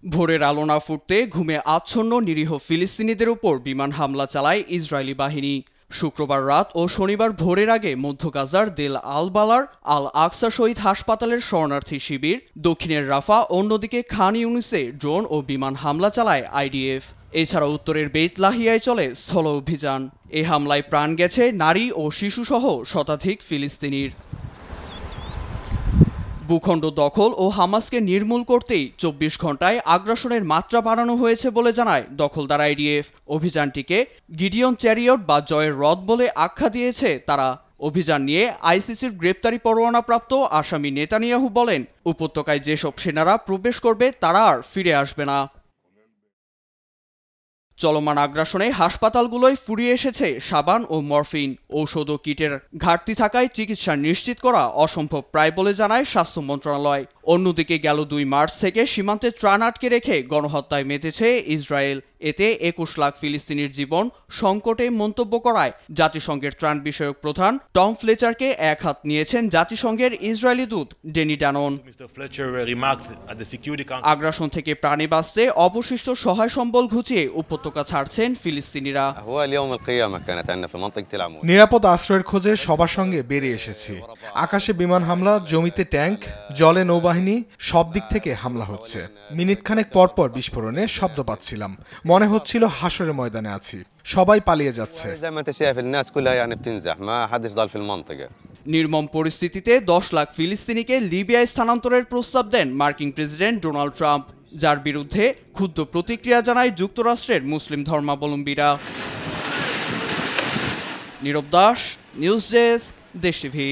ভোরের আলো না ফুটতে ঘুমে আচ্ছন্ন নিরীহ ফিলিস্তিনিদের উপর বিমান হামলা চালায় ইসরায়েলি বাহিনী। শুক্রবার রাত ও শনিবার ভোরের আগে মধ্য গাজার দেল আল বালার আল আকসা শহীদ হাসপাতালের শরণার্থী শিবির, দক্ষিণের রাফা, অন্যদিকে খান ইউনিসে ড্রোন ও বিমান হামলা চালায় আইডিএফ। এছাড়া উত্তরের বেইত লাহিয়ায় চলে স্থল অভিযান। এ হামলায় প্রাণ গেছে নারী ও শিশুসহ শতাধিক ফিলিস্তিনির। ভূখণ্ড দখল ও হামাসকে নির্মূল করতেই ২৪ ঘণ্টায় আগ্রাসনের মাত্রা বাড়ানো হয়েছে বলে জানায় দখলদার আইডিএফ। অভিযানটিকে গিডিয়ন চ্যারিয়ট বা জয়ের রথ বলে আখ্যা দিয়েছে তারা। অভিযান নিয়ে আইসিসির গ্রেপ্তারি পরোয়ানাপ্রাপ্ত আসামি নেতানিয়াহু বলেন, উপত্যকায় যেসব সেনারা প্রবেশ করবে তারা আর ফিরে আসবে না। চলমান আগ্রাসনে হাসপাতালগুলোয় ফুরিয়ে এসেছে সাবান ও মরফিন। ঔষধ ও কিটের ঘাটতি থাকায় চিকিৎসা নিশ্চিত করা অসম্ভব প্রায় বলে জানায় স্বাস্থ্য মন্ত্রণালয়। অন্যদিকে গেল ২ মার্চ থেকে সীমান্তে ত্রাণ আটকে রেখে গণহত্যায় মেতেছে ইসরায়েল। এতে ২১ লাখ ফিলিস্তিনির জীবন সংকটে মন্তব্য করায় জাতিসংঘের ত্রাণ বিষয়ক প্রধান টম ফ্লেচারকে এক হাত নিয়েছেন জাতিসংঘের ইসরায়েলি দূত ডেনি ডানন। আগ্রাসন থেকে প্রাণে বাঁচতে অবশিষ্ট সহায় সম্বল ঘুচিয়ে উপত্যকা ছাড়ছেন ফিলিস্তিনিরা। নিরাপদ আশ্রয়ের খোঁজে সবার সঙ্গে বেরিয়ে এসেছি। আকাশে বিমান হামলা, জমিতে ট্যাঙ্ক, জলে নৌবাহিনী, সব দিক থেকে হামলা হচ্ছে। মিনিটখানেক পরপর বিস্ফোরণে শব্দ পাচ্ছিলাম। মনে হচ্ছিল হাসরের ময়দানে আছি। সবাই পালিয়ে যাচ্ছে। নির্মম পরিস্থিতিতে ১০ লাখ ফিলিস্তিনিকে লিবিয়ায় স্থানান্তরের প্রস্তাব দেন মার্কিন প্রেসিডেন্ট ডোনাল্ড ট্রাম্প, যার বিরুদ্ধে ক্ষুব্ধ প্রতিক্রিয়া জানায় যুক্তরাষ্ট্রের মুসলিম ধর্মাবলম্বীরা। নীরব দাস, নিউজ ডেস্ক, দেশ টিভি।